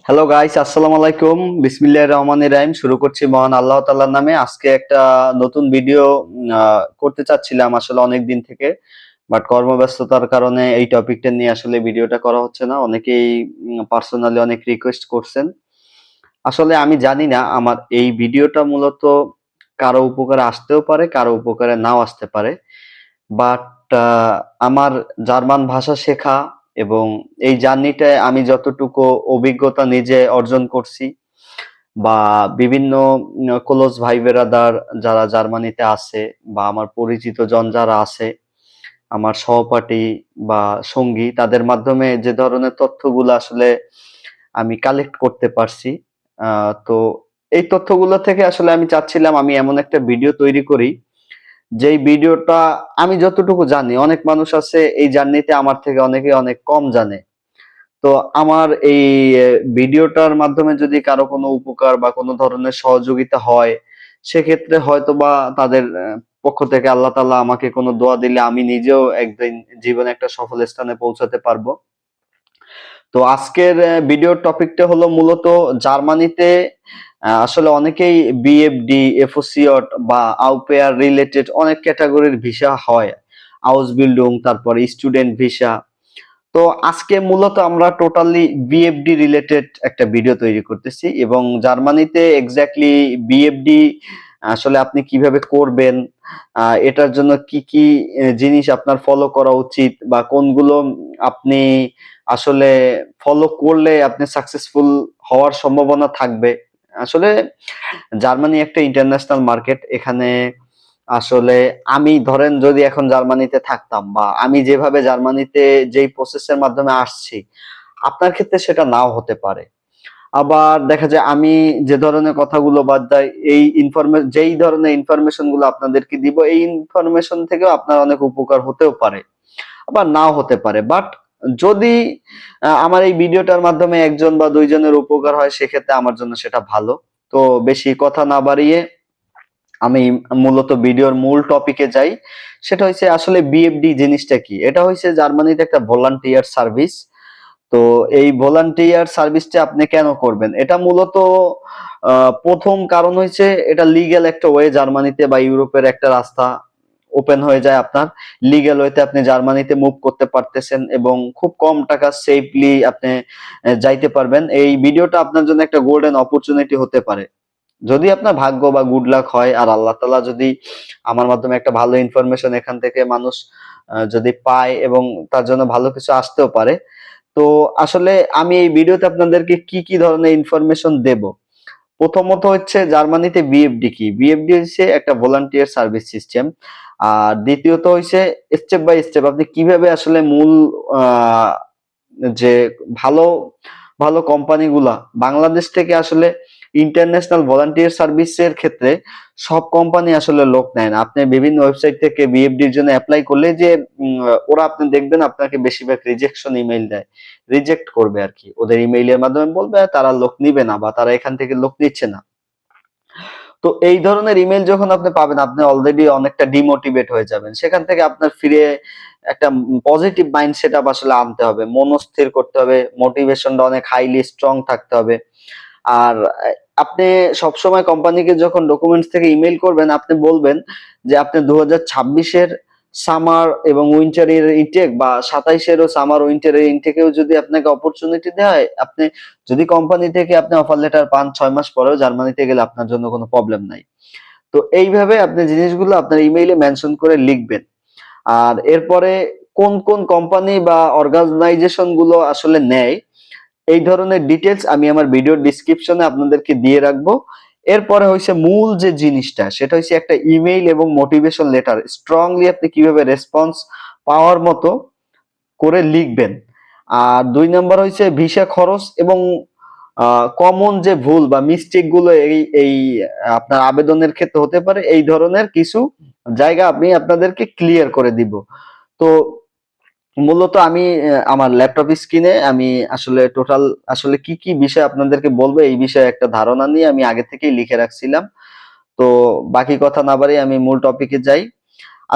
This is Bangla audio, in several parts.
হ্যালো গাইস, আসসালামু আলাইকুম। বিসমিল্লাহির রহমানির রহিম। শুরু করছি মহান আল্লাহ তাআলার নামে। আজকে একটা নতুন ভিডিও করতে চাচ্ছিলাম আসলে অনেক দিন থেকে, বাট কর্মব্যস্ততার কারণে এই টপিকটা নিয়ে আসলে ভিডিওটা করা হচ্ছে না। অনেকেই পার্সোনালি অনেক রিকোয়েস্ট করছেন। আসলে আমি জানি না আমার এই ভিডিওটা মূলত কারো উপকারে আসতেও পারে, কারো উপকারে নাও আসতে পারে। বাট আমার জার্মান ভাষা শেখা এবং এই জার্নিটায় আমি যতটুকু অভিজ্ঞতা নিজে অর্জন করছি বা বিভিন্ন ক্লোজ ভাই বেরাদার যারা জার্মানিতে আছে বা আমার পরিচিত জন যারা আছে, আমার সহপাঠী বা সঙ্গী, তাদের মাধ্যমে যে ধরনের তথ্যগুলো আসলে আমি কালেক্ট করতে পারছি, তো এই তথ্যগুলো থেকে আসলে আমি চাচ্ছিলাম আমি এমন একটা ভিডিও তৈরি করি যেই ভিডিওটা আমি যতটুকু জানি, অনেক মানুষ আছে এই জার্নিতে আমার থেকে অনেকে অনেক কম জানে। তো আমার এই ভিডিওটার মাধ্যমে যদি কারো কোনো উপকার বা কোনো ধরনের সহযোগিতা হয়, সেক্ষেত্রে হয়তোবা তাদের পক্ষ থেকে আল্লাহ তাআলা আমাকে কোনো দোয়া দিলে আমি নিজেও একদিন জীবনে একটা সফল স্থানে পৌঁছাতে পারবো। তো আজকের ভিডিওর টপিকটা হলো মূলত জার্মানিতে আসলে অনেকেই বিএফডি, এফওসিয়ট বা আউপেয়ার রিলেটেড অনেক ক্যাটাগরির ভিসা হয়। আউসবিল্ডিং, তারপরে স্টুডেন্ট ভিসা। তো আজকে মূলত আমরা টোটালি বিএফডি রিলেটেড একটা ভিডিও তৈরি করতেছি এবং জার্মানিতে এক্স্যাক্টলি বিএফডি আসলে আপনি কিভাবে করবেন, এটার জন্য কি কি জিনিস আপনার ফলো করা উচিত বা কোনগুলো আপনি আসলে ফলো করলে আপনি সাকসেসফুল হওয়ার সম্ভাবনা থাকবে। আসলে জার্মানি একটা ইন্টারন্যাশনাল মার্কেট। এখানে আসলে আমি ধরেন যদি এখন জার্মানিতে থাকতাম বা আমি যেভাবে জার্মানিতে যেই প্রসেসের মাধ্যমে আসছি, আপনার ক্ষেত্রে সেটা নাও হতে পারে। আবার দেখা যায় আমি যে ধরনের কথাগুলো বাদ দেয়, যেই ধরনের ইনফরমেশন গুলো আপনাদেরকে দিব, এই ইনফরমেশন থেকেও আপনার অনেক উপকার হতেও পারে, আবার নাও হতে পারে। বাট যদি আমার এই ভিডিওটার মাধ্যমে একজন বা দুইজনের উপকার হয়, সেক্ষেত্রে আমার জন্য সেটা ভালো। তো বেশি কথা না বাড়িয়ে আমি মূলত ভিডিওর মূল টপিকে যাই। সেটা হচ্ছে আসলে বিএফডি জিনিসটা কি। এটা হচ্ছে জার্মানিতে একটা ভলান্টিয়ার সার্ভিস। তো এই ভলান্টিয়ার সার্ভিসটা আপনি কেন করবেন, এটা মূলত প্রথম কারণ হচ্ছে এটা লিগ্যাল একটা ওয়ে। জার্মানিতে বা ইউরোপের একটা রাস্তা ওপেন হয়ে যায় আপনার। লিগ্যাল ওয়েতে আপনি জার্মানিতে মুভ করতে পারতেছেন এবং খুব কম টাকা সেফলি আপনি যাইতে পারবেন। এই ভিডিওটা আপনার জন্য একটা গোল্ডেন অপরচুনিটি হতে পারে যদি আপনার ভাগ্য বা গুড লাক হয়, আর আল্লাহ তাআলা যদি আমার মাধ্যমে একটা ভালো ইনফরমেশন এখান থেকে মানুষ যদি পায় এবং তার জন্য ভালো কিছু আসতেও পারে। তো আসলে আমি এই ভিডিওতে আপনাদেরকে কি কি ধরনের ইনফরমেশন দেব। প্রথমত হচ্ছে জার্মানিতে বিএফডি কি। বিএফডি হচ্ছে একটা ভলান্টিয়ার সার্ভিস সিস্টেম। আর দ্বিতীয়ত হচ্ছে স্টেপ বাই স্টেপ আপনি কিভাবে আসলে মূল আহ, যে ভালো ভালো কোম্পানিগুলা বাংলাদেশ থেকে আসলে ইন্টারন্যাশনাল ভলান্টিয়ার সার্ভিসের ক্ষেত্রে সব কোম্পানি আসলে লোক নেয় না। আপনি বিভিন্ন ওয়েবসাইট থেকে বিএফডির জন্য অ্যাপ্লাই করলে যে ওরা আপনি দেখবেন আপনাকে বেশিরভাগ রিজেকশন ইমেইল দেয়, রিজেক্ট করবে আর কি। ওদের ইমেইলের মাধ্যমে বলবে তারা লোক নিবে না বা তারা এখান থেকে লোক নিচ্ছে না। তো এই ধরনের ইমেল যখন আপনি পাবেন, আপনি অলরেডি অনেকটা ডিমোটিভেট হয়ে যাবেন। সেখান থেকে আপনার ফিরে একটা পজিটিভ মাইন্ড সেট আপ আসলে আনতে হবে, মনস্থির করতে হবে, মোটিভেশনটা অনেক হাইলি স্ট্রং থাকতে হবে। আর আপনি সবসময় কোম্পানিকে যখন ডকুমেন্টস থেকে ইমেল করবেন, আপনি বলবেন যে আপনি 2026-এর সামার এবং উইন্টারের ইনটেক বা 27-এরও সামার উইন্টারের ইনটেকেও যদি আপনাকে অপরচুনিটি দেয়, আপনি যদি কোম্পানি থেকে আপনি অফার লেটার পান 6 মাস পরেও জার্মানিতে গেলে আপনার জন্য কোনো প্রবলেম নাই। তো এইভাবে আপনি জিনিসগুলো আপনার ইমেইলে মেনশন করে লিখবেন। আর এরপরে কোন কোন কোম্পানি বা অর্গানাইজেশন গুলো আসলে নেয়, এই ধরনের ডিটেলস আমি আমার ভিডিও ডিসক্রিপশনে আপনাদেরকে দিয়ে রাখবো। এরপরে হচ্ছে মূল যে জিনিসটা, সেটা হচ্ছে একটা ইমেইল এবং মোটিভেশন লেটার স্ট্রংলি আপনি কিভাবে রেসপন্স পাওয়ার মতো করে লিখবেন। আর 2 নম্বর হচ্ছে ভিসা খরচ এবং কমন যে ভুল বা মিস্টেক গুলো এই এই আপনার আবেদনের ক্ষেত্রে হতে পারে, এই ধরনের কিছু জায়গা আমি আপনাদেরকে ক্লিয়ার করে দিব। তো মূলত আমি আমার ল্যাপটপ স্ক্রিনে আমি আসলে টোটাল আসলে কি কি বিষয় আপনাদেরকে বলবো এই বিষয়ে একটা ধারণা নিয়ে আমি আগে থেকেই লিখে রাখছিলাম। তো বাকি কথা না বাড়িয়ে আমি মূল টপিকে যাই।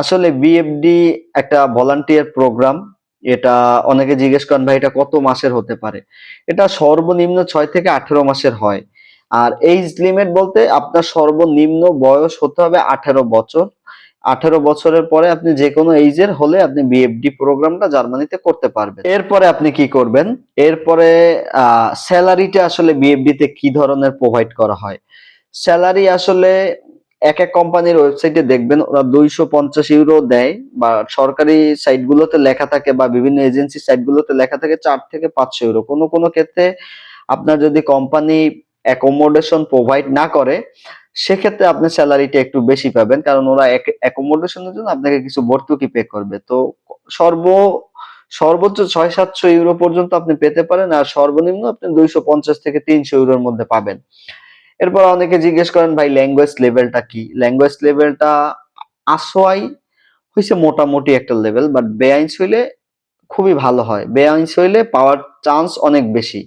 আসলে বিএফডি একটা ভলান্টিয়ার প্রোগ্রাম। এটা অনেকে জিজ্ঞেস করেন ভাই এটা কত মাসের হতে পারে। এটা সর্বনিম্ন 6 থেকে 18 মাসের হয়। আর এইজ লিমিট বলতে আপনার সর্বনিম্ন বয়স হতে হবে 18 বছর। 18 বছরের পরে আপনি যে কোনো এইজের হলে আপনি বিএফডি প্রোগ্রামটা জার্মানিতে করতে পারবেন। এরপরে আপনি কি করবেন? এরপরে স্যালারিটা আসলে বিএফডি তে কি ধরনের প্রোভাইড করা হয়? স্যালারি আসলে এক এক কোম্পানির ওয়েবসাইটে দেখবেন ওরা 250 ইউরো দেয়, বা সরকারি সাইট গুলোতে লেখা থাকে বা বিভিন্ন এজেন্সি সাইট গুলোতে লেখা থাকে 4 থেকে 500 ইউরো। কোনো কোনো ক্ষেত্রে আপনার যদি কোম্পানি অ্যাকোমোডেশন প্রোভাইড না করে সেক্ষেত্রে আপনি স্যালারিটা একটু বেশি পাবেন, কারণ ওরা অ্যাকোমোডেশনের জন্য আপনাকে কিছু ভর্তুকি পে করবে। তো সর্ব সর্বোচ্চ 600-700 ইউরো পর্যন্ত আপনি পেতে পারেন, আর সর্বনিম্ন আপনি 250 থেকে 300 ইউরোর মধ্যে পাবেন। এরপর অনেকে জিজ্ঞেস করেন ভাই ল্যাঙ্গুয়েজ লেভেলটা কি? ল্যাঙ্গুয়েজ লেভেলটা আসোয়াই হইছে মোটামুটি একটা লেভেল, বাট বেআইনস হইলে খুবই ভালো হয়। বেআইনস হইলে পাওয়ার চান্স অনেক বেশি।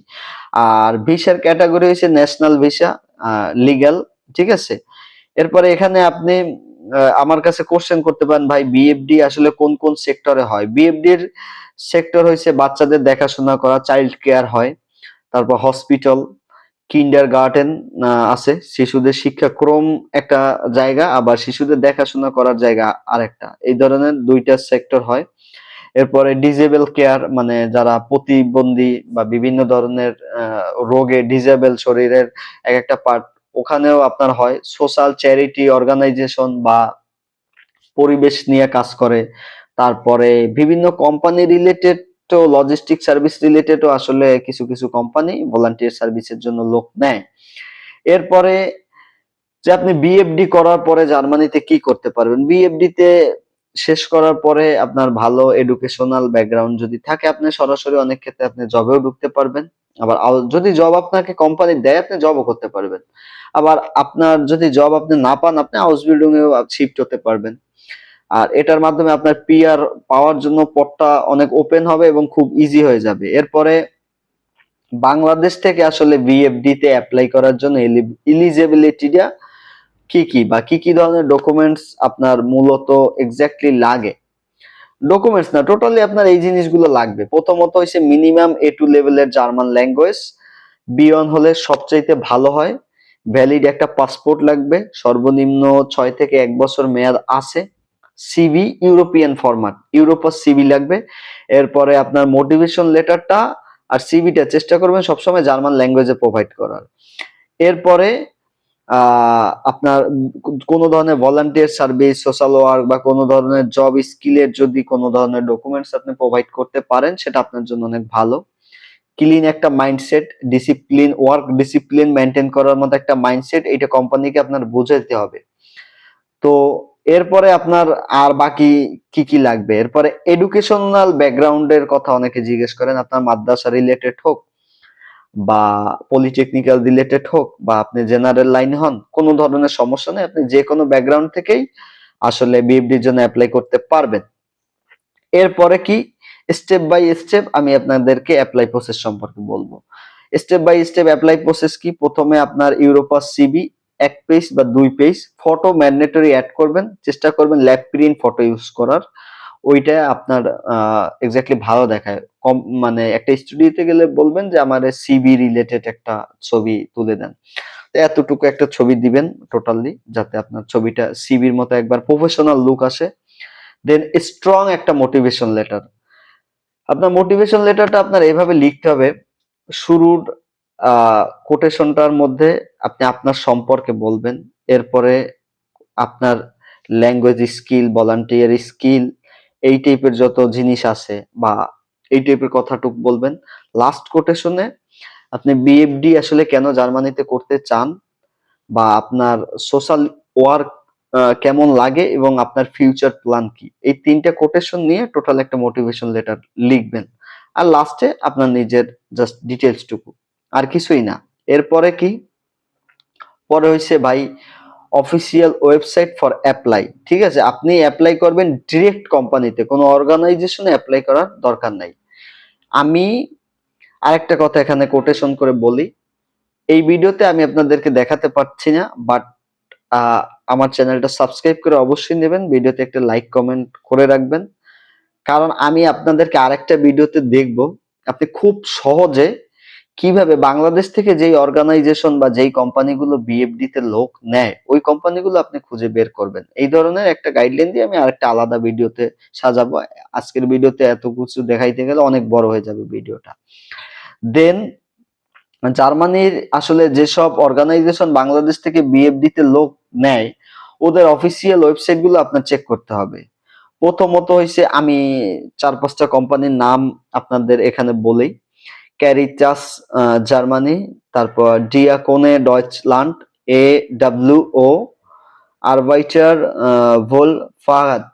আর ভিসার ক্যাটাগরি হইছে ন্যাশনাল ভিসা, লিগ্যাল, ঠিক আছে? এরপরে এখানে আপনি আমার কাছে কোশ্চেন করতে পারেন ভাই বিএফডি আসলে কোন কোন সেক্টরে হয়? বিএফডি এর সেক্টর হইছে বাচ্চাদের দেখাশোনা করা, চাইল্ড কেয়ার হয়, তারপর হসপিটাল, কিন্ডারগার্টেন আছে, শিশুদের শিক্ষাক্রম একটা জায়গা, আবার শিশুদের দেখাশোনা করার জায়গা আরেকটা। এই ধরনের 2টা সেক্টর হয়। এরপরে ডিজেবল কেয়ার, মানে যারা প্রতিবন্ধী বা বিভিন্ন ধরনের রোগে ডিজেবল শরীরের এক একটা পার্ট, ওখানেও আপনার হয়। সোশ্যাল চ্যারিটি অর্গানাইজেশন বা পরিবেশ নিয়ে কাজ করে। তারপরে বিভিন্ন কোম্পানি রিলেটেড, তো লজিস্টিক সার্ভিস রিলেটেডও আসলে কিছু কিছু কোম্পানি ভলান্টিয়ার সার্ভিসের জন্য লোক নেয়। এরপরে যে আপনি বিএফডি করার পরে জার্মানিতে কি করতে পারবেন? বিএফডি তে শেষ করার পরে আপনার ভালো এডুকেশনাল ব্যাকগ্রাউন্ড যদি থাকে আপনি সরাসরি অনেক ক্ষেত্রে আপনি জবেও ঢুকতে পারবেন। আবার যদি জব আপনাকে কোম্পানি দেয় আপনি জবও করতে পারবেন। আবার আপনার যদি জব আপনি না পান আপনি হাউস বিল্ডিং এও শিফট হতে পারবেন। আর এটার মাধ্যমে আপনার পিআর পাওয়ার জন্য পথটা অনেক ওপেন হবে এবং খুব ইজি হয়ে যাবে। এরপরে বাংলাদেশ থেকে আসলে বিএফডি তে অ্যাপ্লাই করার জন্য এলিজিবিলিটিটা কি কি বা কি কি ধরনের ডকুমেন্টস আপনার মূলত এক্স্যাক্টলি লাগে? ডকুমেন্টস না, টোটালি আপনার এই জিনিসগুলো লাগবে। প্রথমত হইছে মিনিমাম A2 লেভেলের জার্মান ল্যাঙ্গুয়েজ, B1 হলে সবচাইতে ভালো হয়। ভ্যালিড একটা পাসপোর্ট লাগবে, সর্বনিম্ন 6 থেকে 1 বছর মেয়াদ আছে। সিভি ইউরোপিয়ান ফরম্যাট, ইউরোপার সিভি লাগবে। এরপরে আপনার মোটিভেশন লেটারটা আর সিভিটা চেষ্টা করবেন সবসময় জার্মান ল্যাঙ্গুয়েজে প্রোভাইড করার। এরপরে আপনার কোনো ধরনের ভলান্টিয়ার সার্ভিস, সোশ্যাল ওয়ার্ক বা কোনো ধরনের জব স্কিলের যদি কোনো ধরনের ডকুমেন্টস আপনি প্রোভাইড করতে পারেন সেটা আপনার জন্য অনেক ভালো। ক্লিন একটা mindset, discipline, work discipline maintain করার মতো একটা মাইন্ডসেট, এটা কোম্পানিকে আপনার বুঝাইতে হবে। তো এরপরে আপনার আর বাকি কি কি লাগবে? এরপরে এডুকেশনাল ব্যাকগ্রাউন্ডের কথা অনেকে জিজ্ঞেস করেন, আপনার মাদ্রাসা রিলেটেড হোক বা পলিটেকনিক্যাল রিলেটেড হোক বা আপনি জেনারেল লাইন হন, কোনো ধরনের সমস্যা নেই, আপনি যে কোনো ব্যাকগ্রাউন্ড থেকেই আসলে বিএফডির জন্য অ্যাপ্লাই করতে পারবেন। এরপরে কি স্টেপ বাই স্টেপ আমি আপনাদেরকে অ্যাপ্লাই প্রসেস সম্পর্কে বলবো। Step by step apply process কি? প্রথমে আপনার ইউরোপাস সিবি 1 পেজ বা 2 পেজ, ফটো ম্যান্ডেটরি অ্যাড করবেন, চেষ্টা করবেন ল্যাব প্রিন্ট ফটো ইউজ করার, ওইটা আপনার এক্স্যাক্টলি ভালো দেখায়। কম মানে একটা স্টুডিওতে গেলে বলবেন যে আমার সিবি রিলেটেড একটা ছবি তুলে দেন, তো এতটুকু একটা ছবি দিবেন টোটালি, যাতে আপনার ছবিটা সিবির মতো একবার প্রফেশনাল লুক আসে। দেন স্ট্রং একটা মোটিভেশন লেটার। আপনার মোটিভেশন লেটারটা আপনার এভাবে লিখতে হবে, শুরুর কোটেশনটার মধ্যে আপনি আপনার সম্পর্কে বলবেন, এরপরে আপনার ল্যাঙ্গুয়েজ স্কিল, ভলান্টিয়ার স্কিল, এই টাইপের যত জিনিস আছে বা এই টাইপের কথাটুক বলবেন। লাস্ট কোটেশনে আপনি বিএফডি আসলে কেন জার্মানিতে করতে চান বা আপনার সোশ্যাল ওয়ার্ক কেমন লাগে এবং আপনার ফিউচার প্ল্যান কি, এই 3টা কোটেশন নিয়ে টোটাল একটা মোটিভেশন লেটার লিখবেন। আর লাস্টে আপনার নিজের জাস্ট ডিটেলস টুকু, আর কিছুই না। এরপরে কি? পরে হইছে ভাই অফিসিয়াল ওয়েবসাইট ফর অ্যাপ্লাই। ঠিক আছে, আপনি অ্যাপ্লাই করবেন ডিরেক্ট কোম্পানিতে, কোনো অর্গানাইজেশনে অ্যাপ্লাই করার দরকার নাই। আমি আরেকটা কথা এখানে কোটেশন করে বলি, এই ভিডিওতে আমি আপনাদেরকে দেখাতে পারছি না, বাট আহ, আমার চ্যানেলটা সাবস্ক্রাইব করে অবশ্যই নেবেন, ভিডিওতে একটা লাইক কমেন্ট করে রাখবেন। কারণ আমি আপনাদেরকে আরেকটা ভিডিওতে দেখব আপনি খুব সহজে কিভাবে বাংলাদেশ থেকে যেই অর্গানাইজেশন বা যেই কোম্পানিগুলো বিএফডি তে লোক নেয় ওই কোম্পানিগুলো আপনি খুঁজে বের করবেন। এই ধরনের একটা গাইডলাইন দিয়ে আমি আরেকটা আলাদা ভিডিওতে সাজাবো। আজকের ভিডিওতে এত কিছু দেখাইতে গেলে অনেক বড় হয়ে যাবে ভিডিওটা। দেন জার্মানির আসলে যেসব অর্গানাইজেশন বাংলাদেশ থেকে বিএফডি তে লোক নেয় ওদের অফিসিয়াল ওয়েবসাইট গুলো আপনার চেক করতে হবে। প্রথমত হইছে আমি ৪-৫টা কোম্পানির নাম আপনাদের এখানে বলি। ক্যারিটাস জার্মানি, তারপর ডিয়াকোনে ডয়চল্যান্ড, AWO, আরবাইটার ভোলফার্ট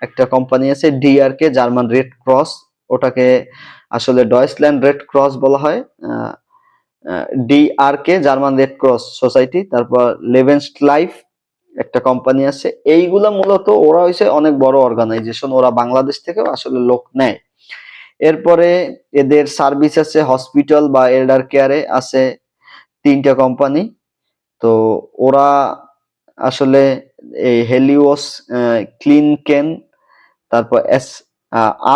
একটা কোম্পানি আছে, ডিআরকে জার্মান রেড ক্রস, ওটাকে আসলে ডয়চল্যান্ড রেড ক্রস বলা হয়, ডিআরকে জার্মান রেড ক্রস সোসাইটি, তারপর লেভেনস্ট লাইফ একটা কোম্পানি আছে। এইগুলা মূলত ওরা হইছে অনেক বড় অর্গানাইজেশন, ওরা বাংলাদেশ থেকেও আসলে লোক নেয়। এরপরে এদের সার্ভিস আছে হসপিটাল বা এল্ডার কেয়ারে আছে 3টা কোম্পানি। তো ওরা আসলে এই হেলিওস ক্লিনকেন, তারপর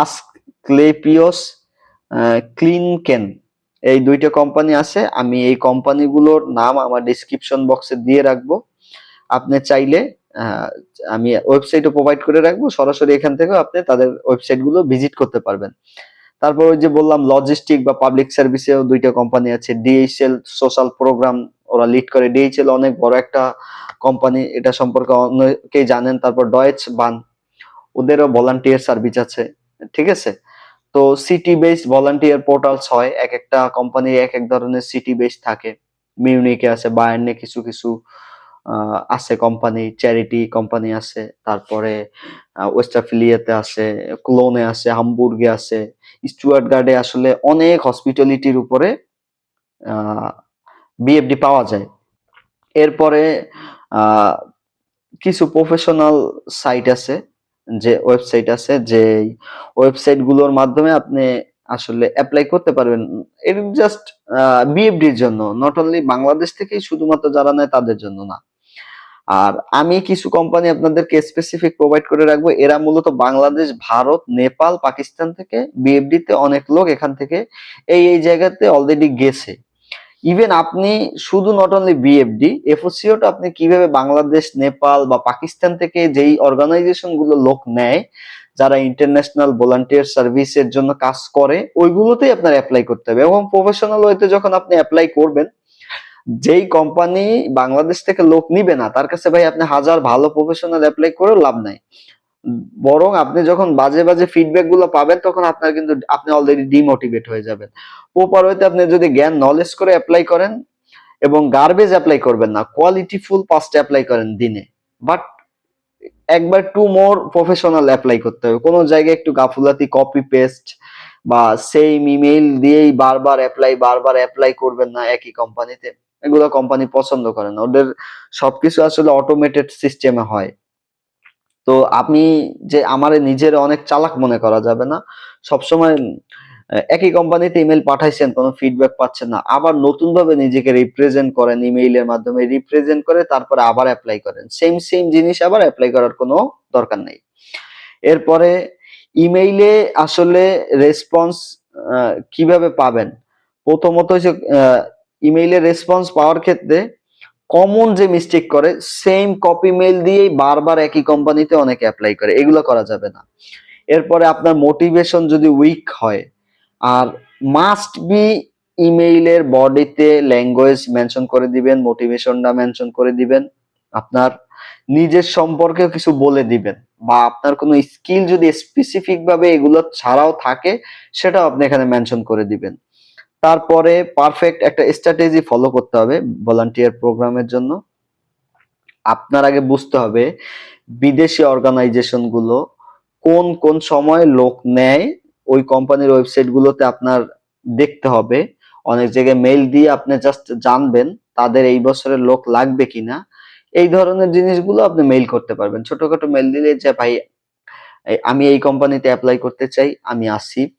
আসক্লেপিওস ক্লিনকেন, এই 2টা কোম্পানি আছে। আমি এই কোম্পানিগুলোর নাম আমার ডিসক্রিপশন বক্সে দিয়ে রাখবো। আপনি চাইলে আহ, আমি ওয়েবসাইটও প্রোভাইড করে রাখবো, সরাসরি এখান থেকেও আপনি তাদের ওয়েবসাইট গুলো ভিজিট করতে পারবেন। তারপর ওই যে বললাম লজিস্টিক বা পাবলিক সার্ভিসেও 2টা কোম্পানি আছে। ডিএইচএল সোশ্যাল প্রোগ্রাম ওরা লিড করে, ডিএইচএল অনেক বড় একটা কোম্পানি, এটা সম্পর্কে অনেকেই জানেন। তারপর ডয়েচ বান, ওদেরও ভলান্টিয়ার সার্ভিস আছে, ঠিক আছে। তো সিটি বেসড ভলান্টিয়ার পোর্টালস হয়, এক একটা কোম্পানির এক এক ধরনের সিটি বেস থাকে। মিউনিকে আছে, বায়ার্নে কিছু কিছু আছে কোম্পানি, চ্যারিটি কোম্পানি আছে, তারপরে ওয়েস্টাফিলিয়াতে আছে, ক্লোনে আছে, হামবুর্গে আছে, স্টুয়ার্টগার্ডে আসলে অনেক হসপিটালিটির উপরে বিএফডি পাওয়া যায়। এরপরে আহ, কিছু প্রফেশনাল সাইট আছে, যে ওয়েবসাইট আছে, যে ওয়েবসাইট গুলোর মাধ্যমে আপনি আসলে অ্যাপ্লাই করতে পারবেন। এর জাস্ট বিএফডির জন্য, নট অনলি বাংলাদেশ থেকেই শুধুমাত্র যারা নেয় তাদের জন্য না। আর আমি কিছু কোম্পানি আপনাদেরকে স্পেসিফিক প্রোভাইড করে রাখবো, এরা মূলত বাংলাদেশ, ভারত, নেপাল, পাকিস্তান থেকে বিএফডি তে অনেক লোক এখান থেকে এই জায়গাতে অলরেডি গেছে। ইভেন আপনি শুধু নট অনলি বিএফডি, এফওসিওটা আপনি কিভাবে বাংলাদেশ, নেপাল বা পাকিস্তান থেকে যেই অর্গানাইজেশন গুলো লোক নেয় যারা ইন্টারন্যাশনাল ভলান্টিয়ার সার্ভিসের জন্য কাজ করে ওইগুলোতেই আপনার অ্যাপ্লাই করতে হবে। এবং প্রফেশনাল ওয়েতে যখন আপনি অ্যাপ্লাই করবেন, যেই কোম্পানি বাংলাদেশ থেকে লোক নিবে না তার কাছে ভাই আপনি হাজার ভালো প্রফেশনাল অ্যাপ্লাই করেও লাভ নাই। বরং আপনি যখন বাজে বাজে ফিডব্যাক গুলো পাবেন তখন আপনার কিন্তু আপনি অলরেডি ডিমোটিভেট হয়ে যাবেন। প্রপার ওয়েতে আপনি যদি জ্ঞান নলেজ করে অ্যাপ্লাই করেন এবং গার্বেজ অ্যাপ্লাই করবেন না, কোয়ালিটিফুল পাস্ট অ্যাপ্লাই করেন দিনে, বাট একবার টু মোর প্রফেশনাল অ্যাপ্লাই করতে হবে। কোনো জায়গায় একটু গাফুলাতি, কপি পেস্ট বা সেম ইমেইল দিয়েই বারবার অ্যাপ্লাই করবেন না একই কোম্পানিতে। এগুলো কোম্পানি পছন্দ করে না, ওদের সবকিছু আসলে অটোমেটেড সিস্টেমে হয়। তো আপনি যে আমার নিজের অনেক চালাক মনে করা যাবে না। সবসময় একই কোম্পানিতে ইমেল পাঠাইছেন, কোনো ফিডব্যাক পাচ্ছেন না, আবার নতুন ভাবে নিজেকে রিপ্রেজেন্ট করেন, ইমেইলের মাধ্যমে রিপ্রেজেন্ট করে তারপরে আবার অ্যাপ্লাই করেন। সেম জিনিস আবার অ্যাপ্লাই করার কোনো দরকার নেই। এরপরে ইমেইলে আসলে রেসপন্স কিভাবে পাবেন? প্রথমত হচ্ছে ইমেইলে রেসপন্স পাওয়ার ক্ষেত্রে কমন যে মিস্টেক করে, সেম কপি মেইল দিয়েই বারবার একই কোম্পানিতে অনেকে অ্যাপ্লাই করে, এগুলো করা যাবে না। এরপরে আপনার মোটিভেশন যদি উইক হয়, আর মাস্ট বি ইমেইলের বডিতে ল্যাঙ্গুয়েজ মেনশন করে দিবেন, মোটিভেশনটা মেনশন করে দিবেন, আপনার নিজের সম্পর্কেও কিছু বলে দিবেন, বা আপনার কোনো স্কিল যদি স্পেসিফিক ভাবে এগুলো ছাড়াও থাকে সেটাও আপনি এখানে মেনশন করে দিবেন। তারপরে পারফেক্ট একটা স্ট্র্যাটেজি ফলো করতে হবে ভলান্টিয়ার প্রোগ্রামের জন্য। আপনার আগে বুঝতে হবে বিদেশি অর্গানাইজেশন গুলো কোন কোন সময় লোক নেয়, ওই কোম্পানির ওয়েবসাইট গুলোতে আপনার দেখতে হবে। অনেক জায়গায় মেইল দিয়ে আপনি জাস্ট জানবেন তাদের এই বছরের লোক লাগবে কিনা। এই ধরনের জিনিসগুলো আপনি মেইল করতে পারবেন, ছোটখাটো মেইল দিলে যে ভাই আমি এই কোম্পানিতে অ্যাপ্লাই করতে চাই, আমি আসিফ,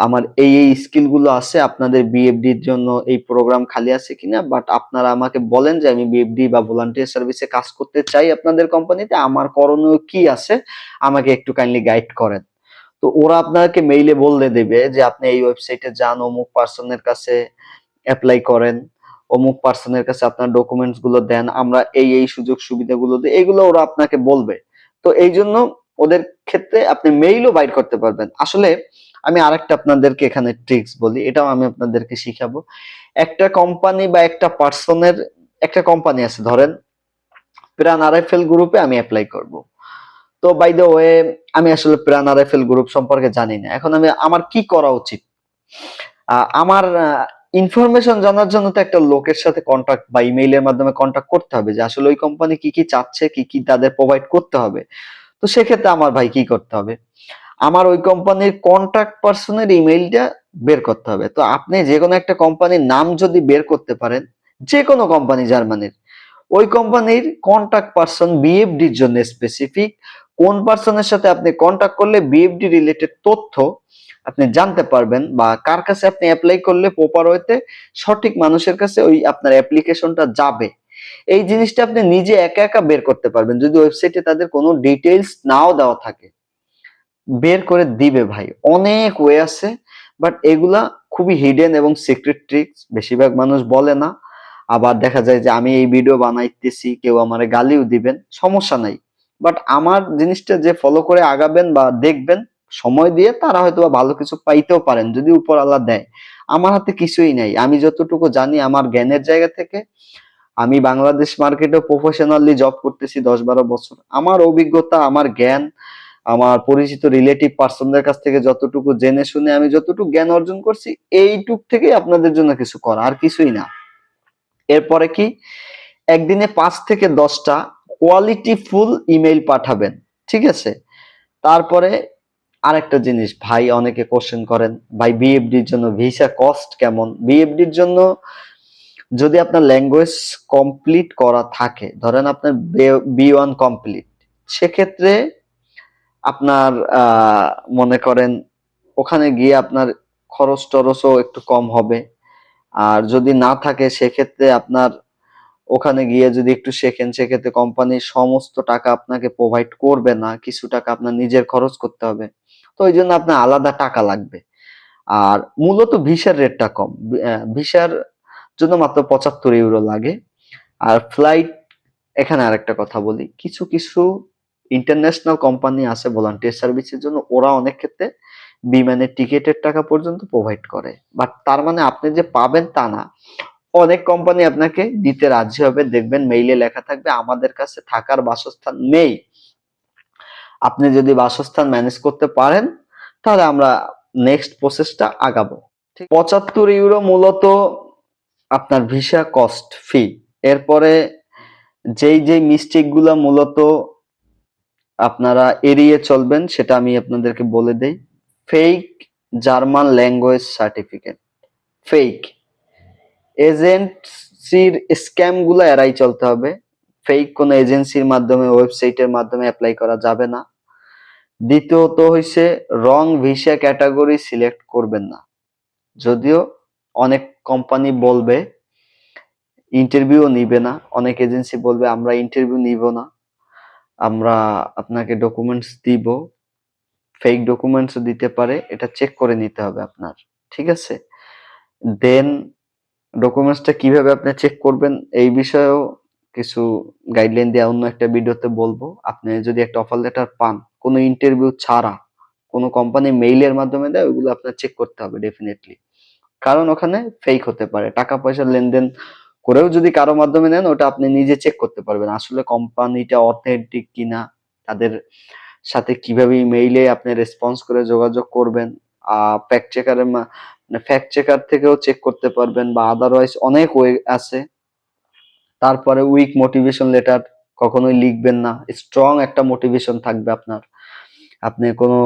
আমার এই স্কিল গুলো আছে, আপনাদের বিএফডি এর জন্য এই প্রোগ্রাম খালি আছে কিনা, বাট আপনারা আমাকে বলেন যে আমি বিএফডি বা ভলান্টিয়ার সার্ভিসে কাজ করতে চাই আপনাদের কোম্পানিতে, আমার করণীয় কি আছে আমাকে একটু কাইন্ডলি গাইড করেন। তো ওরা আপনাকে মেইলে বলে দেবে যে আপনি এই ওয়েবসাইটে যান, অমুক পার্সনের কাছে অ্যাপ্লাই করেন, অমুক পার্সনের কাছে আপনার ডকুমেন্টস গুলো দেন, আমরা এই সুযোগ সুবিধাগুলো দিই, এগুলো ওরা আপনাকে বলবে। তো এই জন্য ওদের ক্ষেত্রে আপনি মেইলও বাইর করতে পারবেন। আসলে আমি আরেকটা আপনাদেরকে এখানে ট্রিক্স বলি, এটাও আমি আপনাদেরকে শিখাবো। একটা কোম্পানি বা একটা পার্সনের, একটা কোম্পানি আছে ধরেন প্রাণ আরএফএল গ্রুপে আমি অ্যাপ্লাই করব। তো বাই দ্য ওয়ে আমি আসলে প্রাণ আরএফএল গ্রুপ সম্পর্কে জানি না, এখন আমার কি করা উচিত? আমার ইনফরমেশন জানার জন্য তো একটা লোকের সাথে কন্টাক্ট বা ইমেইলের মাধ্যমে কন্টাক্ট করতে হবে যে আসলে ওই কোম্পানি কি কি চাচ্ছে, কি কি তাদের প্রোভাইড করতে হবে। তো সেক্ষেত্রে আমার ভাই কি করতে হবে? আমার ওই কোম্পানির কন্টাক্ট পার্সনের ইমেইলটা বের করতে হবে। তো আপনি যে কোনো একটা কোম্পানির নাম যদি বের করতে পারেন, যে কোনো কোম্পানি জার্মানির, ওই কোম্পানির কন্টাক্ট পার্সন বিএফডির জন্য স্পেসিফিক কোন পার্সনের সাথে আপনি কন্টাক্ট করলে বিএফডি রিলেটেড তথ্য আপনি জানতে পারবেন, বা কার কাছে আপনি অ্যাপ্লাই করলে প্রপার ওয়েতে সঠিক মানুষের কাছে ওই আপনার অ্যাপ্লিকেশনটা যাবে, এই জিনিসটা আপনি নিজে একা একা বের করতে পারবেন যদি ওয়েবসাইটে তাদের কোনো ডিটেইলস নাও দেওয়া থাকে। বের করে দিবে ভাই, অনেক ওয়ে আছে, বাট এগুলা খুবই হিডেন এবং সিক্রেট ট্রিক্স, বেশিরভাগ মানুষ বলে না। আবার দেখা যায় যে আমি এই ভিডিও বানাইতেছি, কেউ আমারে গালিও দিবেন, সমস্যা নাই, বাট আমার জিনিসটা যে ফলো করে আগাবেন বা দেখবেন সময় দিয়ে, তারা হয়তো বা ভালো কিছু পাইতেও পারেন যদি উপর আল্লাহ দেয়। আমার হাতে কিছুই নাই, আমি যতটুকু জানি আমার জ্ঞানের জায়গা থেকে, আমি বাংলাদেশ মার্কেটে প্রফেশনালি জব করতেছি 10-12 বছর, আমার অভিজ্ঞতা, আমার জ্ঞান, আমার পরিচিত রিলেটিভ পার্সনদের কাছ থেকে যতটুকু জেনে শুনে আমি যতটুকু জ্ঞান অর্জন করছি, এইটুক থেকেই আপনাদের জন্য কিছু করা, আর কিছুই না। এরপরে কি, একদিনে 5 থেকে 10টা কোয়ালিটি ফুল ইমেইল পাঠাবেন, ঠিক আছে? তারপরে আরেকটা জিনিস ভাই, অনেকে কোশ্চেন করেন ভাই বিএফডির জন্য ভিসা কস্ট কেমন। বিএফডির জন্য যদি আপনার ল্যাঙ্গুয়েজ কমপ্লিট করা থাকে, ধরেন আপনার বি1 কমপ্লিট, সেক্ষেত্রে আপনার মনে করেন ওখানে গিয়ে আপনার খরচ টরচও একটু কম হবে। আর যদি না থাকে সেক্ষেত্রে আপনার ওখানে গিয়ে যদি একটু শেখেন, সেক্ষেত্রে কোম্পানির সমস্ত টাকা আপনাকে প্রোভাইড করবে না, কিছু টাকা আপনার নিজের খরচ করতে হবে। তো ওই জন্য আপনার আলাদা টাকা লাগবে। আর মূলত ভিসার রেটটা কম, ভিসার জন্য মাত্র 75 ইউরো লাগে। আর ফ্লাইট, এখানে আরেকটা কথা বলি, কিছু কিছু ইন্টারন্যাশনাল কোম্পানি আছে ভলান্টিয়ার সার্ভিসের জন্য, ওরা অনেক ক্ষেত্রে বিমানের টিকিটের টাকা পর্যন্ত প্রোভাইড করে, বাট তার মানে আপনি যে পাবেন তা না। অনেক কোম্পানি আপনাকে দিতে রাজি হবে, দেখবেন মেইলে লেখা থাকবে আমাদের কাছে থাকার বাসস্থান নেই, আপনি যদি বাসস্থান ম্যানেজ করতে পারেন তাহলে আমরা নেক্সট প্রসেসটা আগাবো। ঠিক, 75 ইউরো মূলত আপনার ভিসা কস্ট ফি। এরপরে যেই মিস্টেক গুলা মূলত আপনারা এড়িয়ে চলবেন সেটা আমি আপনাদেরকে বলে দেই। Fake German language certificate, fake এজেন্সির স্ক্যাম গুলো এড়াই চলতে হবে। ফেক কোনো এজেন্সির মাধ্যমে, ওয়েবসাইটের মাধ্যমে অ্যাপ্লাই করা যাবে না। দ্বিতীয়ত হইছে রং ভিসা ক্যাটাগরি সিলেক্ট করবেন না। যদিও অনেক কোম্পানি বলবে ইন্টারভিউ নিবে না, অনেক এজেন্সি বলবে আমরা ইন্টারভিউ নিব না, আমরা আপনাকে ডকুমেন্টস দিব, ফেক ডকুমেন্টস দিতে পারে, এটা চেক করে নিতে হবে আপনার, ঠিক আছে? দেন ডকুমেন্টসটা কিভাবে আপনি চেক করবেন এই বিষয়েও কিছু গাইডলাইন দেওয়া অন্য একটা ভিডিওতে বলবো। আপনি যদি একটা অফার লেটার পান কোনো ইন্টারভিউ ছাড়া, কোনো কোম্পানি মেইলের মাধ্যমে দেয়, ওইগুলো আপনার চেক করতে হবে ডেফিনেটলি, কারণ ওখানে ফেক হতে পারে। টাকা পয়সার লেনদেন করেও যদি কারো মাধ্যমে নেন, ওটা আপনি নিজে চেক করতে পারবেন আসলে কোম্পানিটা অথেন্টিক কিনা, তাদের সাথে কিভাবে ইমেইলে আপনি রেসপন্স করে যোগাযোগ করবেন। ফ্যাক্ট চেকারের মানে ফ্যাক্ট চেকার থেকেও চেক করতে পারবেন, বা আদারওয়াইজ অনেক ওয়ে আছে। তারপরে উইক মোটিভেশন লেটার কখনোই লিখবেন না, স্ট্রং একটা মোটিভেশন থাকবে আপনার। আপনি কোনো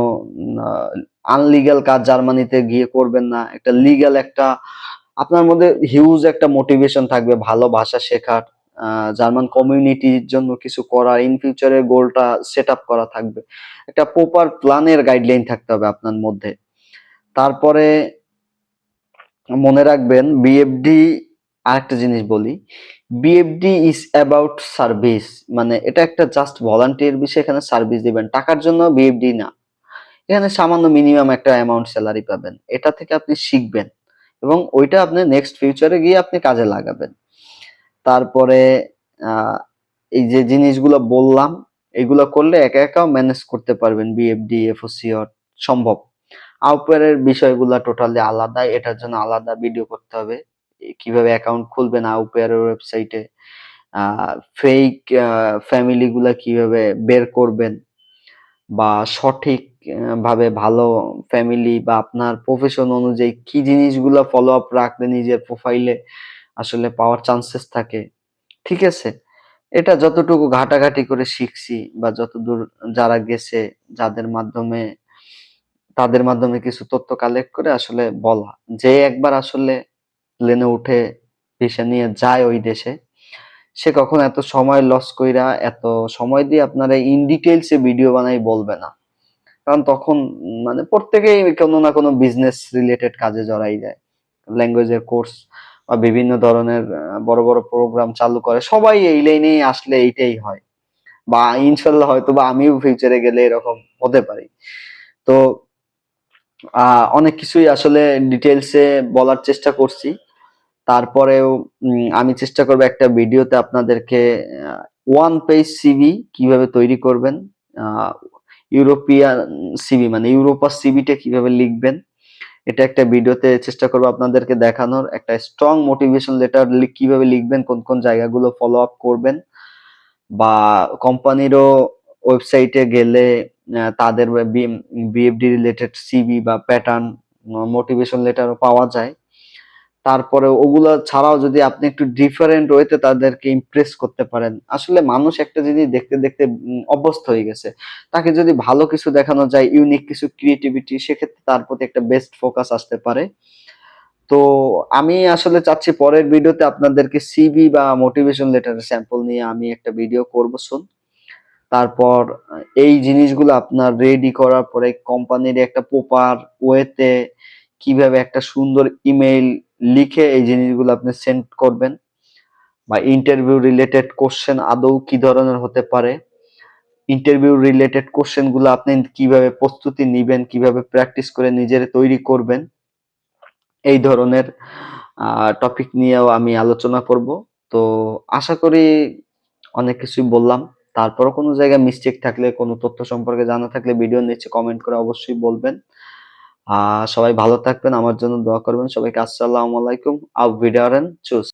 আনলিগ্যাল কাজ জার্মানিতে গিয়ে করবেন না, একটা লিগ্যাল একটা আপনার মধ্যে হিউজ একটা মোটিভেশন থাকবে ভালো ভাষা শেখার, জার্মান কমিউনিটির জন্য কিছু করার, ইন ফিউচারের গোলটা সেট আপ করা থাকবে, একটা প্রপার প্ল্যানের গাইডলাইন থাকতে হবে আপনার মধ্যে। তারপরে মনে রাখবেন বিএফডি, আরেকটা জিনিস বলি, বিএফডি ইজ অ্যাবাউট সার্ভিস, মানে এটা একটা জাস্ট ভলান্টিয়ার বিষয়, এখানে সার্ভিস দিবেন, টাকার জন্য বিএফডি না। এখানে সামান্য মিনিমাম একটা অ্যামাউন্ট স্যালারি পাবেন। এটা থেকে আপনি শিখবেন এবং ওইটা আপনি নেক্সট ফিউচারে গিয়ে আপনি কাজে লাগাবেন। তারপরে আহ, এই যে জিনিসগুলো বললাম, এগুলো করলে একা একাও ম্যানেজ করতে পারবেন। বিএফডি, এফওসি সম্ভব। আউটওয়্যারের বিষয়গুলো টোটালি আলাদা, এটার জন্য আলাদা ভিডিও করতে হবে। কিভাবে অ্যাকাউন্ট খুলবেন আউটওয়্যারের ওয়েবসাইটে, ফেক ফ্যামিলি গুলা কিভাবে বের করবেন, বা সঠিক ভাবে ভালো ফ্যামিলি বা আপনার প্রফেশন অনুযায়ী কি জিনিসগুলো ফলো আপ রাখলে নিজের প্রোফাইলে আসলে পাওয়ার চান্সেস থাকে, ঠিক আছে? এটা যতটুকু ঘাটাঘাটি করে শিখছি বা যতদূর যারা গেছে, যাদের মাধ্যমে তাদের মাধ্যমে কিছু তথ্য কালেক্ট করে আসলে বলা, যে একবার আসলে প্লেনে উঠে ভিসা নিয়ে যায় ওই দেশে, সে কখনো এত সময় লস কইরা এত সময় দিয়ে আপনারা ইন ডিটেইলসে ভিডিও বানাই বলবে না। কারণ তখন মানে প্রত্যেকেই কোনো না কোনো বিজনেস রিলেটেড কাজে জড়াই যায়। ল্যাঙ্গুয়েজের কোর্স বা বিভিন্ন ধরনের বড় বড় প্রোগ্রাম চালু করে, সবাই এই লাইনেই আসলে এইটাই হয়। বা ইনশাল্লাহ হয়তো বা আমিও ফিউচারে গেলে এরকম হতে পারি। তো অনেক কিছুই আসলে ডিটেইলসে বলার চেষ্টা করছি। তারপরেও আমি চেষ্টা করবো একটা ভিডিওতে আপনাদেরকে ওয়ান পেজ সিভি কিভাবে তৈরি করবেন, আহ, ইউরোপিয়ান সিভি মানে ইউরোপার সিভিটা কিভাবে লিখবেন, এটা একটা ভিডিওতে চেষ্টা করবো আপনাদেরকে দেখানোর। একটা স্ট্রং মোটিভেশন লেটার কিভাবে লিখবেন, কোন কোন জায়গাগুলো ফলো আপ করবেন, বা কোম্পানিরও ওয়েবসাইটে গেলে তাদের বিএফডি রিলেটেড সিভি বা প্যাটার্ন মোটিভেশন লেটারও পাওয়া যায়। তারপরে ওগুলা ছাড়াও যদি আপনি একটু ডিফারেন্ট ওয়েতে তাদেরকে ইমপ্রেস করতে পারেন, আসলে মানুষ একটা জিনিস দেখতে দেখতে অভ্যস্ত হয়ে গেছে। তাকে যদি ভালো কিছু দেখানো যায়, ইউনিক কিছু ক্রিয়েটিভিটি, সেক্ষেত্রে তার প্রতি একটা বেস্ট ফোকাস আসতে পারে। তো আমি আসলে চাচ্ছি পরের ভিডিওতে আপনাদেরকে সিভি বা মোটিভেশন লেটারের স্যাম্পল নিয়ে আমি একটা ভিডিও করবো শুন। তারপর এই জিনিসগুলো আপনার রেডি করার পরে কোম্পানির একটা প্রপার ওয়েতে কিভাবে একটা সুন্দর ইমেইল লিখে এই জিনিসগুলো আপনি সেন্ড করবেন, বা ইন্টারভিউ রিলেটেড কোশ্চেন আদৌ কি ধরনের হতে পারে, ইন্টারভিউ রিলেটেড কোশ্চেন গুলো আপনি কিভাবে প্রস্তুতি নিবেন, কিভাবে প্র্যাকটিস করে নিজের তৈরি করবেন, এই ধরনের টপিক নিয়েও আমি আলোচনা করব। তো আশা করি অনেক কিছুই বললাম। তারপরও কোনো জায়গায় মিস্টেক থাকলে, কোনো তথ্য সম্পর্কে জানা থাকলে ভিডিওর নিচে কমেন্ট করে অবশ্যই বলবেন। সবাই ভালো থাকবেন, আমার জন্য দোয়া করবেন। সবাইকে আসসালামু আলাইকুম। আউফ উইডারেন চুস।